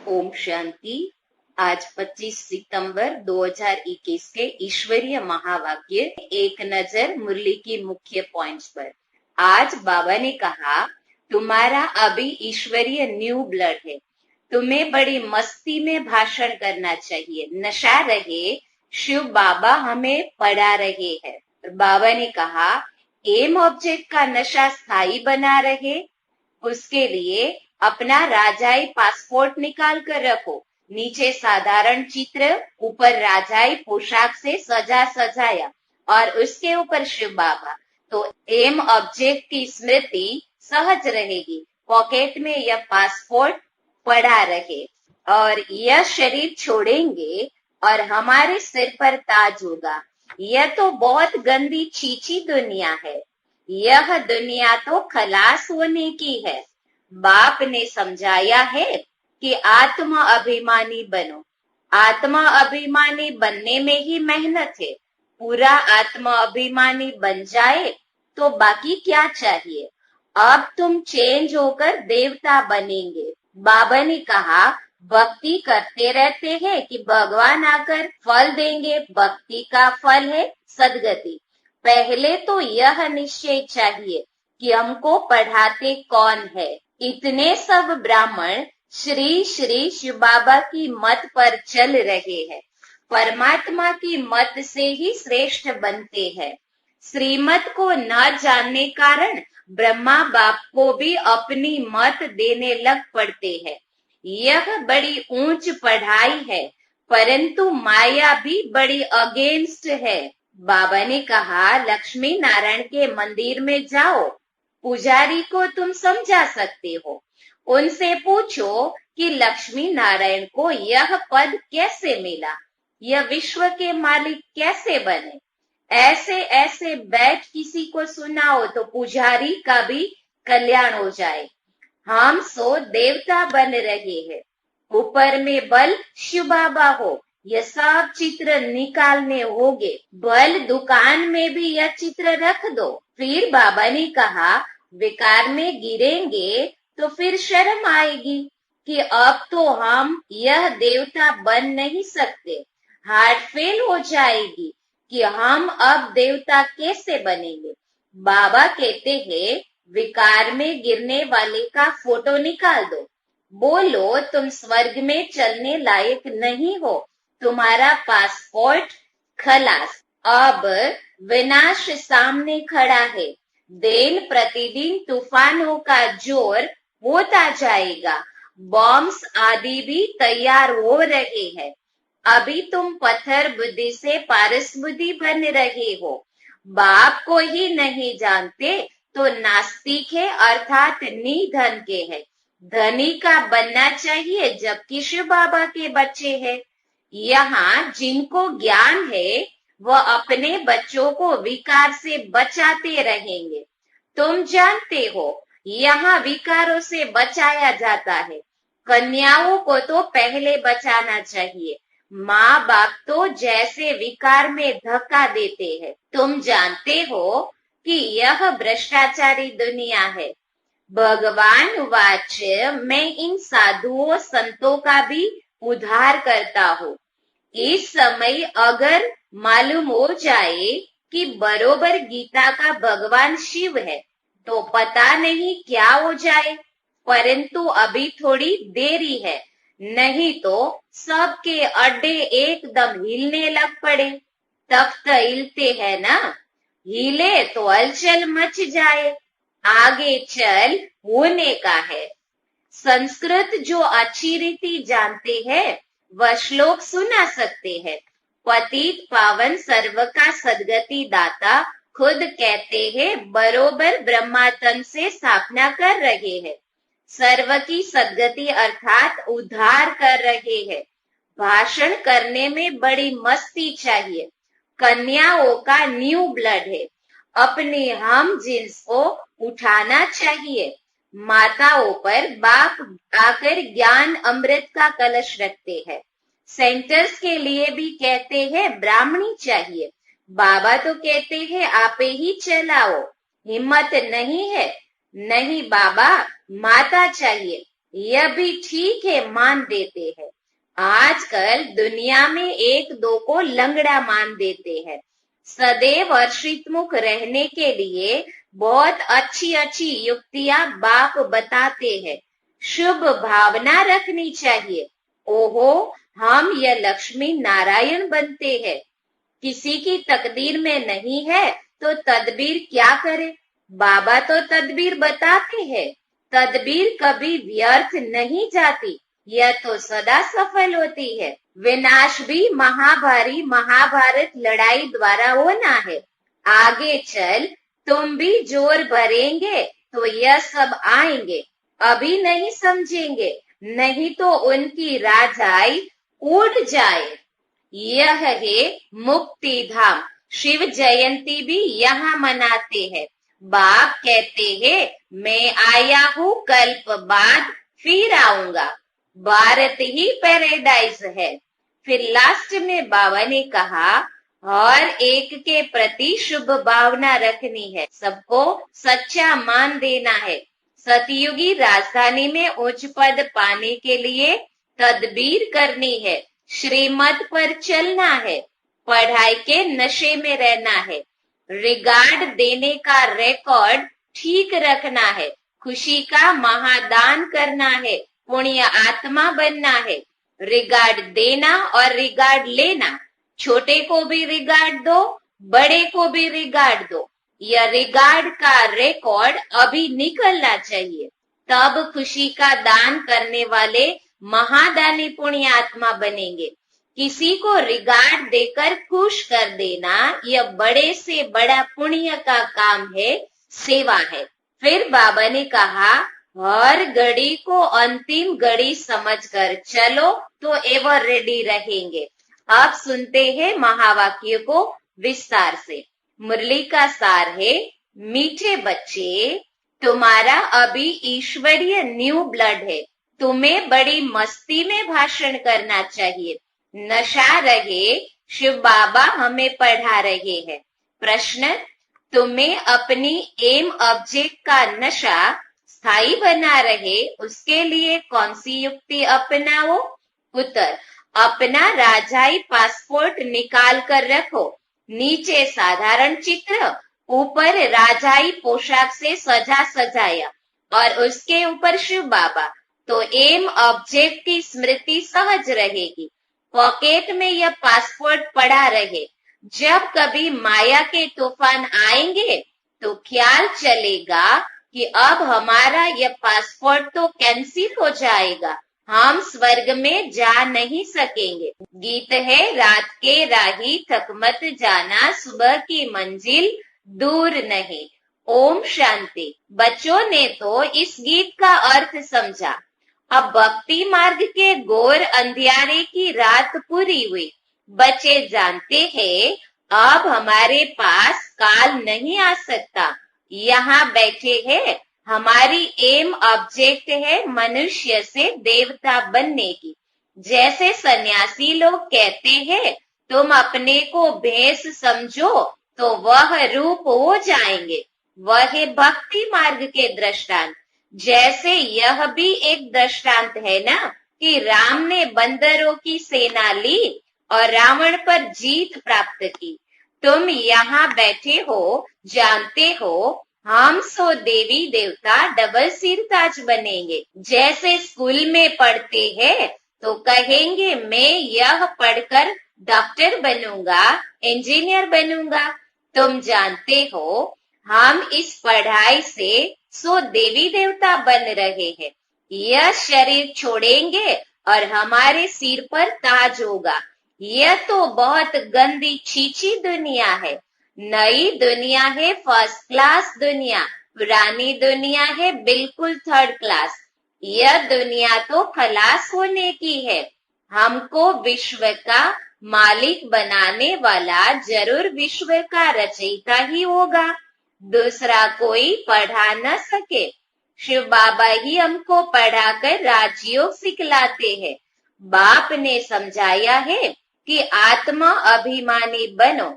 ओम शांति। आज 25 सितंबर 2021 के ईश्वरीय महावाक्य एक नजर मुरली की मुख्य पॉइंट्स पर। आज बाबा ने कहा, तुम्हारा अभी ईश्वरीय न्यू ब्लड है, तुम्हें बड़ी मस्ती में भाषण करना चाहिए, नशा रहे। शिव बाबा हमें पढ़ा रहे हैं। बाबा ने कहा, एम ऑब्जेक्ट का नशा स्थायी बना रहे, उसके लिए अपना राजाई पासपोर्ट निकाल कर रखो। नीचे साधारण चित्र, ऊपर राजाई पोशाक से सजाया और उसके ऊपर शिव बाबा। तो एम ऑब्जेक्ट की स्मृति सहज रहेगी। पॉकेट में यह पासपोर्ट पड़ा रहे और यह शरीर छोड़ेंगे और हमारे सिर पर ताज होगा। यह तो बहुत गंदी चीची दुनिया है। यह दुनिया तो खलास होने की है। बाप ने समझाया है कि आत्मा अभिमानी बनो। आत्मा अभिमानी बनने में ही मेहनत है। पूरा आत्मा अभिमानी बन जाए तो बाकी क्या चाहिए। अब तुम चेंज होकर देवता बनेंगे। बाबा ने कहा, भक्ति करते रहते हैं कि भगवान आकर फल देंगे। भक्ति का फल है सदगति। पहले तो यह निश्चय चाहिए कि हमको पढ़ाते कौन है। इतने सब ब्राह्मण श्री श्री शिव बाबा की मत पर चल रहे हैं। परमात्मा की मत से ही श्रेष्ठ बनते हैं। श्रीमत को न जानने कारण ब्रह्मा बाप को भी अपनी मत देने लग पड़ते हैं। यह बड़ी ऊंच पढ़ाई है, परंतु माया भी बड़ी अगेंस्ट है। बाबा ने कहा, लक्ष्मी नारायण के मंदिर में जाओ, पुजारी को तुम समझा सकते हो। उनसे पूछो कि लक्ष्मी नारायण को यह पद कैसे मिला, यह विश्व के मालिक कैसे बने। ऐसे ऐसे बैठ किसी को सुनाओ तो पुजारी का भी कल्याण हो जाए। हम सो देवता बन रहे हैं। ऊपर में बल शिव बाबा हो, यह सब चित्र निकालने होंगे। बल दुकान में भी यह चित्र रख दो। फिर बाबा ने कहा, विकार में गिरेंगे तो फिर शर्म आएगी कि अब तो हम यह देवता बन नहीं सकते। हार्ट फेल हो जाएगी कि हम अब देवता कैसे बनेंगे। बाबा कहते हैं, विकार में गिरने वाले का फोटो निकाल दो। बोलो, तुम स्वर्ग में चलने लायक नहीं हो, तुम्हारा पासपोर्ट खलास। अब विनाश सामने खड़ा है। दिन प्रतिदिन तूफानों का जोर होता जाएगा। बॉम्ब्स आदि भी तैयार हो रहे हैं। अभी तुम पत्थर बुद्धि से पारस बुद्धि बन रहे हो। बाप को ही नहीं जानते तो नास्तिक है, अर्थात निधन के है। धनी का बनना चाहिए जबकि शिव बाबा के बच्चे हैं। यहाँ जिनको ज्ञान है वह अपने बच्चों को विकार से बचाते रहेंगे। तुम जानते हो, यहाँ विकारों से बचाया जाता है। कन्याओं को तो पहले बचाना चाहिए। माँ बाप तो जैसे विकार में धक्का देते हैं। तुम जानते हो कि यह भ्रष्टाचारी दुनिया है। भगवान वाच, मैं इन साधुओं संतों का भी उद्धार करता हूँ। इस समय अगर मालूम हो जाए कि बरोबर गीता का भगवान शिव है तो पता नहीं क्या हो जाए, परंतु अभी थोड़ी देरी है, नहीं तो सबके अड्डे एकदम हिलने लग पड़े। तख्त हिलते हैं ना, हिले तो हलचल मच जाए। आगे चल होने का है। संस्कृत जो अच्छी रीति जानते हैं वह श्लोक सुना सकते हैं। पतित पावन सर्व का सदगति दाता खुद कहते हैं, बरोबर ब्रह्मातन से स्थापना कर रहे हैं। सर्व की सदगति अर्थात उद्धार कर रहे हैं। भाषण करने में बड़ी मस्ती चाहिए। कन्याओं का न्यू ब्लड है। अपने हम जिन्स को उठाना चाहिए। माताओं पर बाप आकर ज्ञान अमृत का कलश रखते हैं। सेंटर्स के लिए भी कहते हैं ब्राह्मणी चाहिए। बाबा तो कहते हैं आपे ही चलाओ। हिम्मत नहीं है, नहीं बाबा, माता चाहिए। यह भी ठीक है मान देते हैं। आजकल दुनिया में एक दो को लंगड़ा मान देते हैं। सदैव हर्षितमुख रहने के लिए बहुत अच्छी अच्छी युक्तियां बाप बताते हैं। शुभ भावना रखनी चाहिए। ओहो, हम यह लक्ष्मी नारायण बनते हैं। किसी की तकदीर में नहीं है तो तदबीर क्या करे। बाबा तो तदबीर बताते हैं। तदबीर कभी व्यर्थ नहीं जाती, यह तो सदा सफल होती है। विनाश भी महाभारी महाभारत लड़ाई द्वारा होना है। आगे चल तुम भी जोर भरेंगे तो यह सब आएंगे। अभी नहीं समझेंगे, नहीं तो उनकी राजाई उड़ जाए। यह है मुक्ति धाम। शिव जयंती भी यहाँ मनाते हैं। बाप कहते हैं मैं आया हूँ, कल्प बाद फिर आऊंगा। भारत ही पैराडाइज है। फिर लास्ट में बाबा ने कहा हर एक के प्रति शुभ भावना रखनी है, सबको सच्चा मान देना है। सतयुगी राजधानी में उच्च पद पाने के लिए तदबीर करनी है। श्रीमत पर चलना है। पढ़ाई के नशे में रहना है। रिगार्ड देने का रिकॉर्ड ठीक रखना है। खुशी का महादान करना है। पुण्य आत्मा बनना है। रिगार्ड देना और रिगार्ड लेना। छोटे को भी रिगार्ड दो, बड़े को भी रिगार्ड दो। यह रिगार्ड का रिकॉर्ड अभी निकलना चाहिए। तब खुशी का दान करने वाले महादानी पुण्य आत्मा बनेंगे। किसी को रिगार्ड देकर खुश कर देना यह बड़े से बड़ा पुण्य का काम है, सेवा है। फिर बाबा ने कहा हर घड़ी को अंतिम घड़ी समझकर चलो तो एवर रेडी रहेंगे। अब सुनते हैं महावाक्य को विस्तार से। मुरली का सार है, मीठे बच्चे, तुम्हारा अभी ईश्वरीय न्यू ब्लड है। तुम्हें बड़ी मस्ती में भाषण करना चाहिए। नशा रहे, शिव बाबा हमें पढ़ा रहे हैं। प्रश्न, तुम्हें अपनी एम ऑब्जेक्ट का नशा स्थायी बना रहे, उसके लिए कौन सी युक्ति अपनाओ? उत्तर, अपना राजाई पासपोर्ट निकाल कर रखो। नीचे साधारण चित्र, ऊपर राजाई पोशाक से सजा सजाया और उसके ऊपर शिव बाबा, तो एम ऑब्जेक्ट की स्मृति सहज रहेगी। पॉकेट में यह पासपोर्ट पड़ा रहे। जब कभी माया के तूफान आएंगे तो ख्याल चलेगा कि अब हमारा यह पासपोर्ट तो कैंसिल हो जाएगा, हम स्वर्ग में जा नहीं सकेंगे। गीत है, रात के राही थक मत जाना, सुबह की मंजिल दूर नहीं। ओम शांति। बच्चों ने तो इस गीत का अर्थ समझा। अब भक्ति मार्ग के घोर अंधियारे की रात पूरी हुई। बच्चे जानते हैं अब हमारे पास काल नहीं आ सकता। यहाँ बैठे हैं, हमारी एम ऑब्जेक्ट है मनुष्य से देवता बनने की। जैसे सन्यासी लोग कहते हैं तुम अपने को भैंस समझो तो वह रूप हो जाएंगे। वह भक्ति मार्ग के दृष्टांत। जैसे यह भी एक दृष्टांत है ना कि राम ने बंदरों की सेना ली और रावण पर जीत प्राप्त की। तुम यहाँ बैठे हो, जानते हो हम सो देवी देवता डबल सिरताज बनेंगे। जैसे स्कूल में पढ़ते हैं तो कहेंगे मैं यह पढ़कर डॉक्टर बनूंगा, इंजीनियर बनूंगा। तुम जानते हो हम इस पढ़ाई से सो देवी देवता बन रहे हैं। यह शरीर छोड़ेंगे और हमारे सिर पर ताज होगा। यह तो बहुत गंदी छीछी दुनिया है। नई दुनिया है फर्स्ट क्लास दुनिया, पुरानी दुनिया है बिल्कुल थर्ड क्लास। यह दुनिया तो खलास होने की है। हमको विश्व का मालिक बनाने वाला जरूर विश्व का रचयिता ही होगा, दूसरा कोई पढ़ा न सके। शिव बाबा ही हमको पढ़ाकर राजयोग सिखलाते हैं। बाप ने समझाया है कि आत्मा अभिमानी बनो।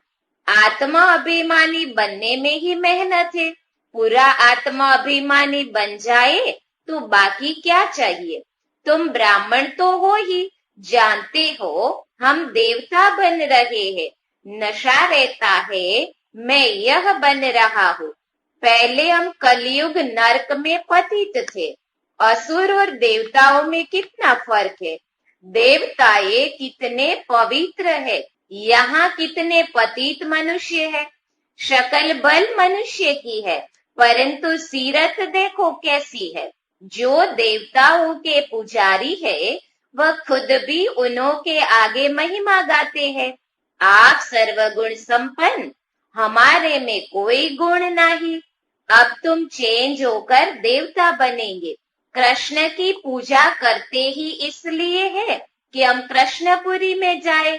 आत्मा अभिमानी बनने में ही मेहनत है। पूरा आत्मा अभिमानी बन जाए तो बाकी क्या चाहिए? तुम ब्राह्मण तो हो ही, जानते हो हम देवता बन रहे हैं। नशा रहता है, मैं यह बन रहा हूँ। पहले हम कलयुग नरक में पतित थे। असुर और देवताओं में कितना फर्क है। देवताएं कितने पवित्र है, यहाँ कितने पतित मनुष्य है। शकल बल मनुष्य की है, परंतु सीरत देखो कैसी है। जो देवताओं के पुजारी है, वह खुद भी उन्हों के आगे महिमा गाते हैं। आप सर्वगुण संपन्न, हमारे में कोई गुण नहीं। अब तुम चेंज होकर देवता बनेंगे। कृष्ण की पूजा करते ही इसलिए है कि हम कृष्णपुरी में जाए,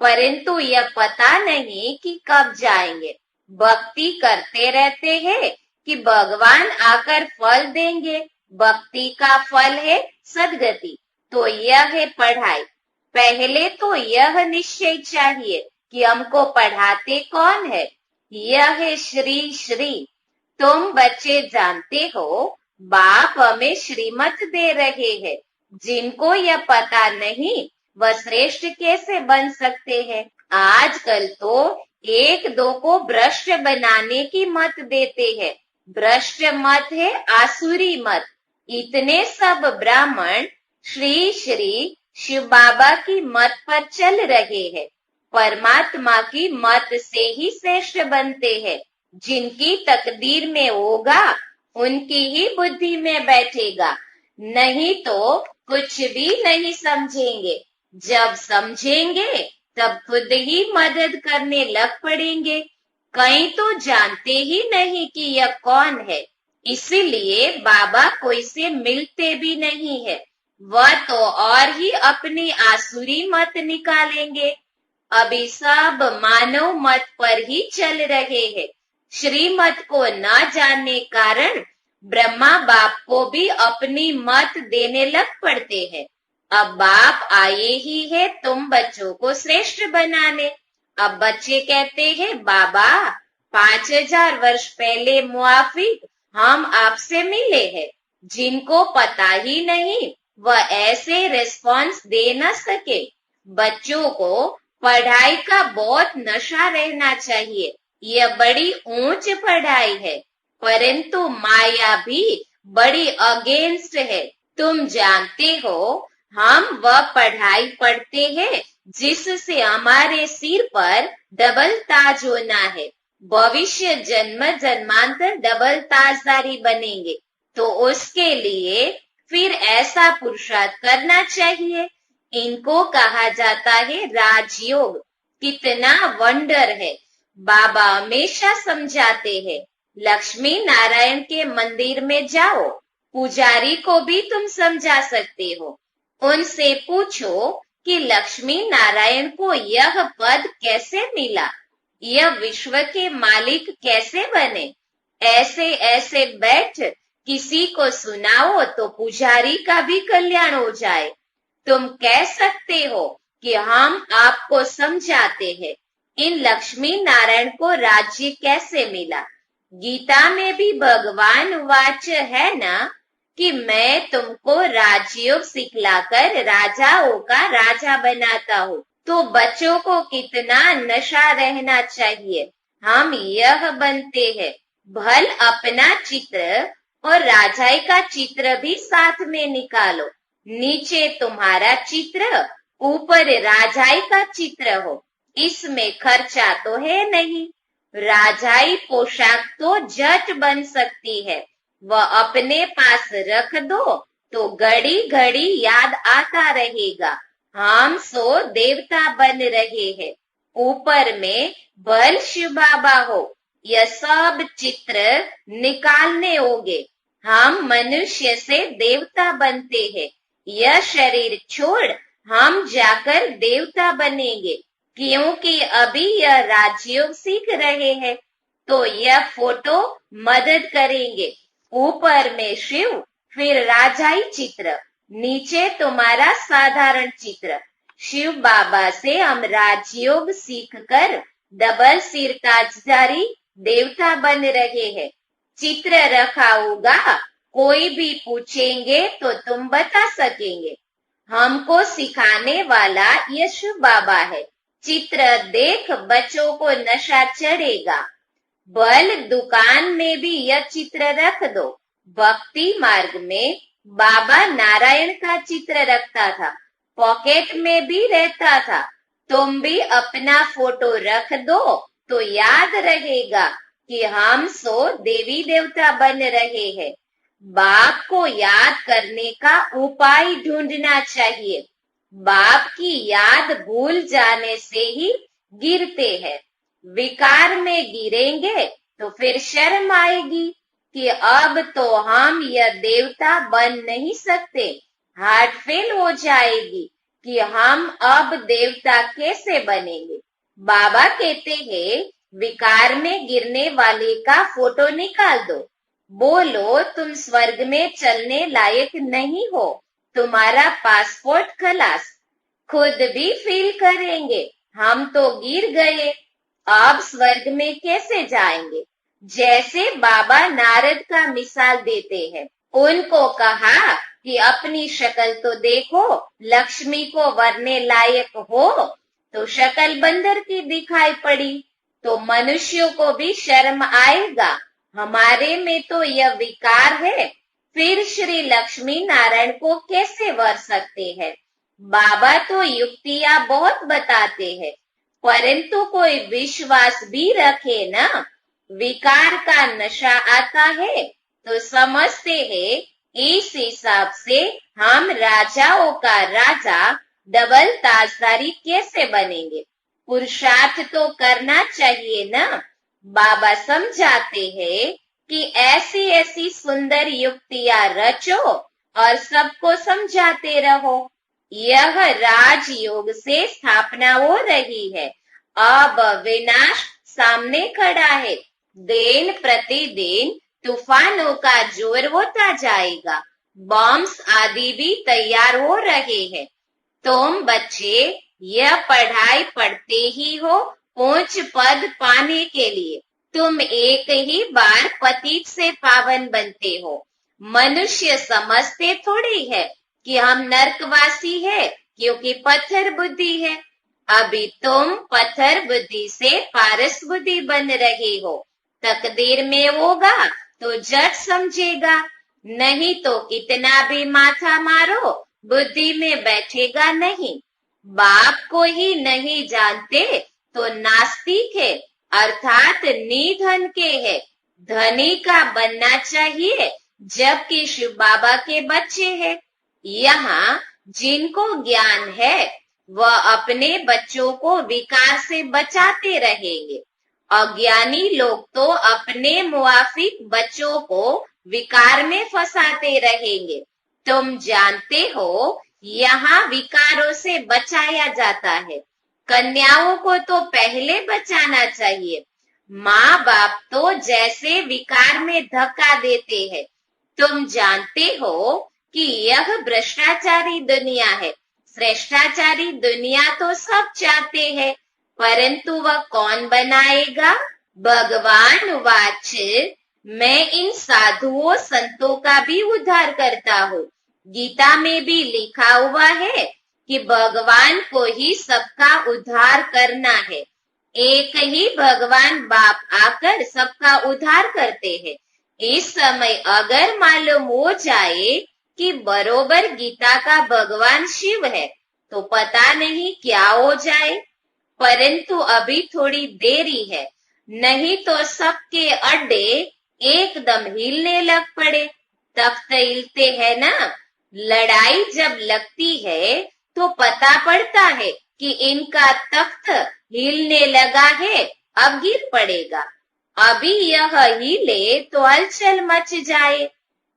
परंतु यह पता नहीं कि कब जाएंगे। भक्ति करते रहते हैं कि भगवान आकर फल देंगे। भक्ति का फल है सद्गति, तो यह है पढ़ाई। पहले तो यह निश्चय चाहिए कि हमको पढ़ाते कौन है। यह है श्री श्री। तुम बच्चे जानते हो, बाप हमें श्रीमत दे रहे हैं। जिनको यह पता नहीं, वह श्रेष्ठ कैसे बन सकते हैं। आजकल तो एक दो को भ्रष्ट बनाने की मत देते हैं। भ्रष्ट मत है आसुरी मत। इतने सब ब्राह्मण श्री श्री शिव बाबा की मत पर चल रहे हैं। परमात्मा की मत से ही श्रेष्ठ बनते हैं। जिनकी तकदीर में होगा, उनकी ही बुद्धि में बैठेगा। नहीं तो कुछ भी नहीं समझेंगे। जब समझेंगे तब खुद ही मदद करने लग पड़ेंगे। कहीं तो जानते ही नहीं कि यह कौन है, इसीलिए बाबा कोई से मिलते भी नहीं है। वह तो और ही अपनी आसुरी मत निकालेंगे। अभी सब मानव मत पर ही चल रहे हैं। श्रीमत को न जानने कारण ब्रह्मा बाप को भी अपनी मत देने लग पड़ते हैं। अब बाप आए ही है तुम बच्चों को श्रेष्ठ बनाने। अब बच्चे कहते हैं, बाबा 5000 वर्ष पहले मुआफिक हम आपसे मिले हैं। जिनको पता ही नहीं, वह ऐसे रिस्पॉन्स दे न सके। बच्चों को पढ़ाई का बहुत नशा रहना चाहिए। यह बड़ी ऊंच पढ़ाई है, परंतु माया भी बड़ी अगेंस्ट है। तुम जानते हो, हम वह पढ़ाई पढ़ते हैं जिससे हमारे सिर पर डबल ताज होना है। भविष्य जन्म जन्मांतर डबल ताजदारी बनेंगे, तो उसके लिए फिर ऐसा पुरुषार्थ करना चाहिए। इनको कहा जाता है राजयोग। कितना वंडर है। बाबा हमेशा समझाते हैं, लक्ष्मी नारायण के मंदिर में जाओ। पुजारी को भी तुम समझा सकते हो। उनसे पूछो कि लक्ष्मी नारायण को यह पद कैसे मिला, यह विश्व के मालिक कैसे बने। ऐसे ऐसे बैठ किसी को सुनाओ तो पुजारी का भी कल्याण हो जाए। तुम कह सकते हो कि हम आपको समझाते हैं। इन लक्ष्मी नारायण को राज्य कैसे मिला। गीता में भी भगवान वाच है ना कि मैं तुमको राजयोग सिखलाकर राजाओं का राजा बनाता हूँ। तो बच्चों को कितना नशा रहना चाहिए। हम यह बनते हैं। भल अपना चित्र और राजाई का चित्र भी साथ में निकालो। नीचे तुम्हारा चित्र, ऊपर राजाई का चित्र हो। इसमें खर्चा तो है नहीं। राजाई पोशाक तो झट बन सकती है। वह अपने पास रख दो तो घड़ी घड़ी याद आता रहेगा। हम सो देवता बन रहे हैं। ऊपर में बल शिव बाबा हो। यह सब चित्र निकालने होंगे। हम मनुष्य से देवता बनते हैं। यह शरीर छोड़ हम जाकर देवता बनेंगे, क्योंकि अभी यह राजयोग सीख रहे हैं। तो यह फोटो मदद करेंगे। ऊपर में शिव, फिर राजाई चित्र, नीचे तुम्हारा साधारण चित्र। शिव बाबा से हम राजयोग सीखकर डबल सिर ताजदारी देवता बन रहे हैं। चित्र रखा होगा, कोई भी पूछेंगे तो तुम बता सकेंगे। हमको सिखाने वाला यशु बाबा है। चित्र देख बच्चों को नशा चढ़ेगा। बल दुकान में भी यह चित्र रख दो। भक्ति मार्ग में बाबा नारायण का चित्र रखता था, पॉकेट में भी रहता था। तुम भी अपना फोटो रख दो तो याद रहेगा कि हम सो देवी देवता बन रहे हैं। बाप को याद करने का उपाय ढूंढना चाहिए। बाप की याद भूल जाने से ही गिरते हैं। विकार में गिरेंगे तो फिर शर्म आएगी कि अब तो हम यह देवता बन नहीं सकते। हार्ट फेल हो जाएगी कि हम अब देवता कैसे बनेंगे। बाबा कहते हैं विकार में गिरने वाले का फोटो निकाल दो। बोलो तुम स्वर्ग में चलने लायक नहीं हो, तुम्हारा पासपोर्ट खलास। खुद भी फील करेंगे हम तो गिर गए, अब स्वर्ग में कैसे जाएंगे। जैसे बाबा नारद का मिसाल देते हैं। उनको कहा कि अपनी शक्ल तो देखो, लक्ष्मी को वरने लायक हो तो शक्ल बंदर की दिखाई पड़ी तो मनुष्यों को भी शर्म आएगा। हमारे में तो यह विकार है, फिर श्री लक्ष्मी नारायण को कैसे वर सकते हैं। बाबा तो युक्तियां बहुत बताते हैं, परंतु कोई विश्वास भी रखे ना। विकार का नशा आता है तो समझते हैं इस हिसाब से हम राजाओं का राजा डबल ताजदारी कैसे बनेंगे। पुरुषार्थ तो करना चाहिए ना। बाबा समझाते हैं कि ऐसी ऐसी सुंदर युक्तियां रचो और सबको समझाते रहो। यह राजयोग से स्थापना हो रही है, अब विनाश सामने खड़ा है। दिन प्रतिदिन तूफानों का जोर होता जाएगा, बॉम्ब्स आदि भी तैयार हो रहे हैं। तुम बच्चे यह पढ़ाई पढ़ते ही हो ऊंच पद पाने के लिए। तुम एक ही बार पतित से पावन बनते हो। मनुष्य समझते थोड़ी है कि हम नरकवासी है क्योंकि पत्थर बुद्धि है। अभी तुम पत्थर बुद्धि से पारस बुद्धि बन रहे हो। तकदीर में होगा तो जज समझेगा, नहीं तो कितना भी माथा मारो बुद्धि में बैठेगा नहीं। बाप को ही नहीं जानते तो नास्तिक है, अर्थात निधन के है। धनी का बनना चाहिए जबकि शिव बाबा के बच्चे हैं। यहाँ जिनको ज्ञान है वह अपने बच्चों को विकार से बचाते रहेंगे। अज्ञानी लोग तो अपने मुआफिक बच्चों को विकार में फंसाते रहेंगे। तुम जानते हो यहाँ विकारों से बचाया जाता है। कन्याओं को तो पहले बचाना चाहिए। माँ बाप तो जैसे विकार में धक्का देते हैं। तुम जानते हो कि यह भ्रष्टाचारी दुनिया है। श्रेष्ठाचारी दुनिया तो सब चाहते हैं, परंतु वह कौन बनाएगा। भगवान वाच मैं इन साधुओं संतों का भी उद्धार करता हूँ। गीता में भी लिखा हुआ है कि भगवान को ही सबका उद्धार करना है। एक ही भगवान बाप आकर सबका उद्धार करते हैं। इस समय अगर मालूम हो जाए कि बरोबर गीता का भगवान शिव है तो पता नहीं क्या हो जाए, परंतु अभी थोड़ी देरी है, नहीं तो सबके अड्डे एकदम हिलने लग पड़े। तख्त हिलते हैं ना। लड़ाई जब लगती है तो पता पड़ता है कि इनका तख्त हिलने लगा है, अब गिर पड़ेगा। अभी यह हिले तो हलचल मच जाए।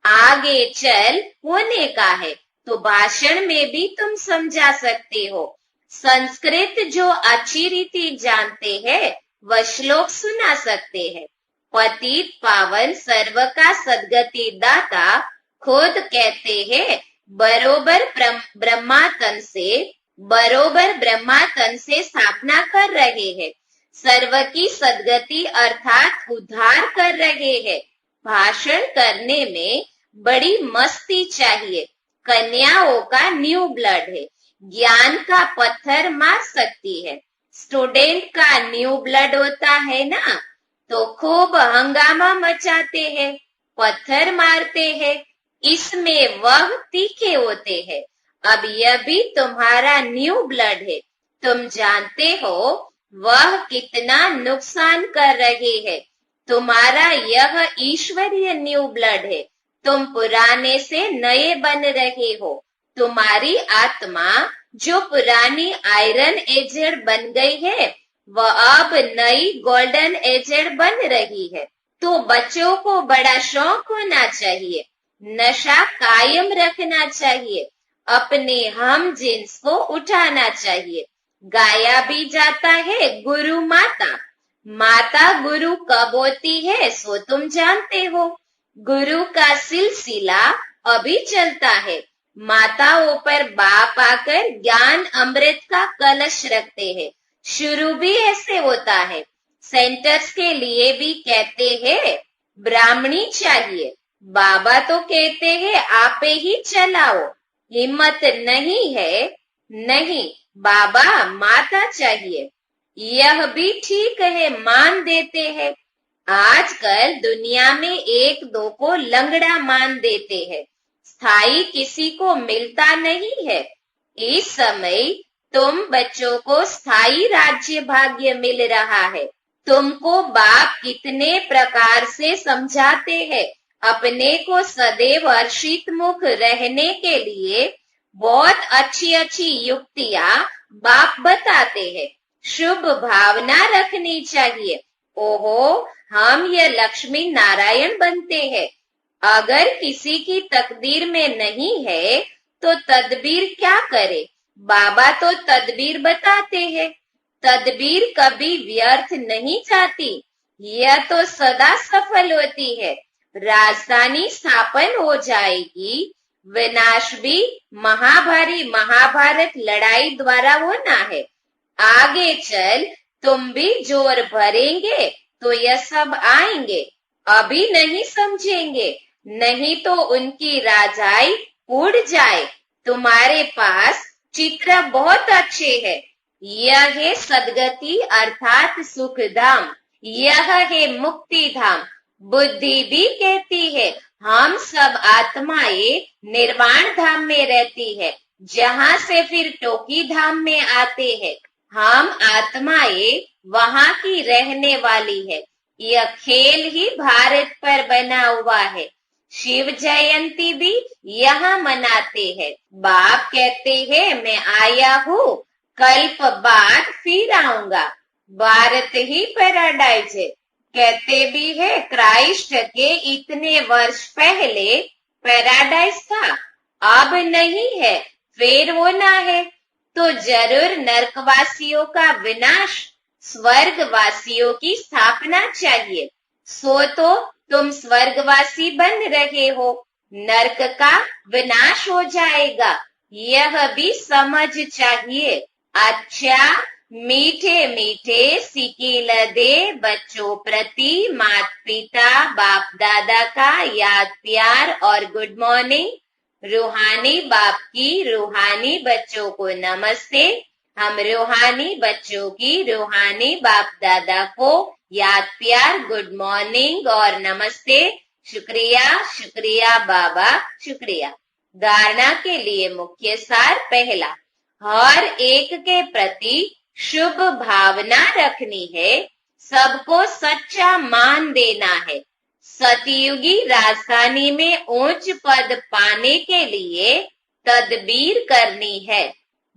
आगे चल होने का है तो भाषण में भी तुम समझा सकते हो। संस्कृत जो अच्छी रीति जानते हैं वह श्लोक सुना सकते हैं। पतित पावन सर्व का सदगति दाता खुद कहते हैं बरोबर ब्रह्मा तन से स्थापना कर रहे हैं। सर्व की सदगति अर्थात उद्धार कर रहे हैं। भाषण करने में बड़ी मस्ती चाहिए। कन्याओं का न्यू ब्लड है, ज्ञान का पत्थर मार सकती है। स्टूडेंट का न्यू ब्लड होता है ना, तो खूब हंगामा मचाते हैं, पत्थर मारते हैं, इसमें वह तीखे होते हैं। अब यह भी तुम्हारा न्यू ब्लड है, तुम जानते हो वह कितना नुकसान कर रही है। तुम्हारा यह ईश्वरीय न्यू ब्लड है, तुम पुराने से नए बन रहे हो। तुम्हारी आत्मा जो पुरानी आयरन एजेड बन गई है, वह अब नई गोल्डन एजेड बन रही है। तो बच्चों को बड़ा शौक होना चाहिए, नशा कायम रखना चाहिए, अपने हम जिन्स को उठाना चाहिए। गाया भी जाता है गुरु माता, माता गुरु कब होती है सो तुम जानते हो। गुरु का सिलसिला अभी चलता है। माताओं पर बाप आकर ज्ञान अमृत का कलश रखते हैं। शुरू भी ऐसे होता है। सेंटर्स के लिए भी कहते हैं ब्राह्मणी चाहिए। बाबा तो कहते हैं आपे ही चलाओ, हिम्मत नहीं है, नहीं बाबा माता चाहिए। यह भी ठीक है, मान देते हैं। आजकल दुनिया में एक दो को लंगड़ा मान देते हैं, स्थायी किसी को मिलता नहीं है। इस समय तुम बच्चों को स्थायी राज्य भाग्य मिल रहा है। तुमको बाप कितने प्रकार से समझाते हैं। अपने को सदैव हर्षित मुख रहने के लिए बहुत अच्छी अच्छी युक्तियां बाप बताते हैं। शुभ भावना रखनी चाहिए। ओहो, हम ये लक्ष्मी नारायण बनते हैं। अगर किसी की तकदीर में नहीं है तो तदबीर क्या करे। बाबा तो तदबीर बताते हैं। तदबीर कभी व्यर्थ नहीं जाती, यह तो सदा सफल होती है। राजधानी स्थापन हो जाएगी। विनाश भी महाभारी महाभारत लड़ाई द्वारा होना है। आगे चल तुम भी जोर भरेंगे तो यह सब आएंगे। अभी नहीं समझेंगे, नहीं तो उनकी राजाई उड़ जाए। तुम्हारे पास चित्र बहुत अच्छे है। यह है सदगति अर्थात सुख धाम, यह है मुक्ति धाम। बुद्धि भी कहती है हम सब आत्माएं निर्वाण धाम में रहती है, जहाँ से फिर टोकी धाम में आते हैं। हम आत्माएं वहाँ की रहने वाली है। यह खेल ही भारत पर बना हुआ है। शिव जयंती भी यहाँ मनाते हैं। बाप कहते हैं मैं आया हूँ, कल्प बाद फिर आऊंगा। भारत ही पैराडाइज है। कहते भी है क्राइस्ट के इतने वर्ष पहले पैराडाइज था, अब नहीं है, फिर होना है। तो जरूर नरकवासियों का विनाश, स्वर्गवासियों की स्थापना चाहिए। सो तो तुम स्वर्गवासी बन रहे हो, नरक का विनाश हो जाएगा, यह भी समझ चाहिए। अच्छा, मीठे मीठे सिकील दे बच्चों प्रति माता पिता बाप दादा का याद प्यार और गुड मॉर्निंग। रूहानी बाप की रूहानी बच्चों को नमस्ते। हम रूहानी बच्चों की रूहानी बाप दादा को याद प्यार गुड मॉर्निंग और नमस्ते। शुक्रिया शुक्रिया बाबा, शुक्रिया। धारणा के लिए मुख्य सार पहला, हर एक के प्रति शुभ भावना रखनी है, सबको सच्चा मान देना है। सतयुगी राजधानी में उच्च पद पाने के लिए तदबीर करनी है।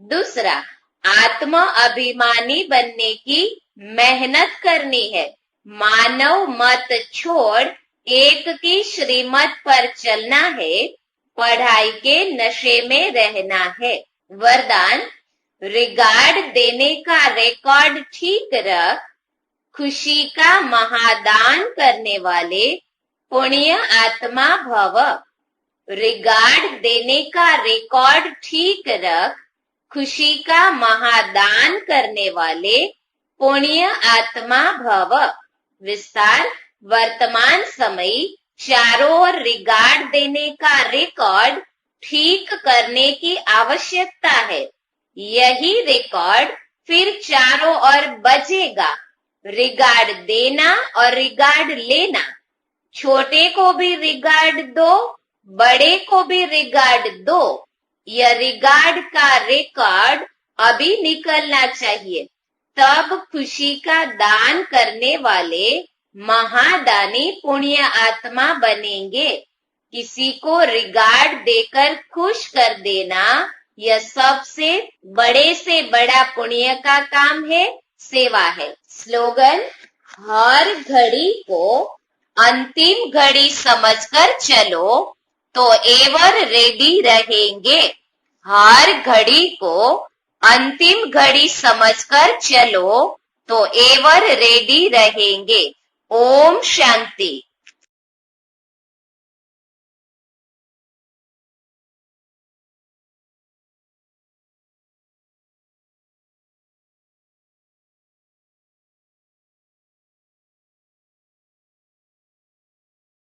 दूसरा, आत्म अभिमानी बनने की मेहनत करनी है। मानव मत छोड़ एक की श्रीमत पर चलना है, पढ़ाई के नशे में रहना है। वरदान, रिगार्ड देने का रिकॉर्ड ठीक रख, खुशी का महादान करने वाले पुण्य आत्मा भव। रिगार्ड देने का रिकॉर्ड ठीक रख, खुशी का महादान करने वाले पुण्य आत्मा भव। विस्तार, वर्तमान समय चारों ओर रिगार्ड देने का रिकॉर्ड ठीक करने की आवश्यकता है। यही रिकॉर्ड फिर चारों ओर बजेगा। रिगार्ड देना और रिगार्ड लेना। छोटे को भी रिगार्ड दो, बड़े को भी रिगार्ड दो। यह रिगार्ड का रिकॉर्ड अभी निकलना चाहिए, तब खुशी का दान करने वाले महादानी पुण्य आत्मा बनेंगे। किसी को रिगार्ड देकर खुश कर देना यह सबसे बड़े से बड़ा पुण्य का काम है, सेवा है। स्लोगन, हर घड़ी को अंतिम घड़ी समझकर चलो तो एवर रेडी रहेंगे। हर घड़ी को अंतिम घड़ी समझकर चलो तो एवर रेडी रहेंगे। ओम शांति।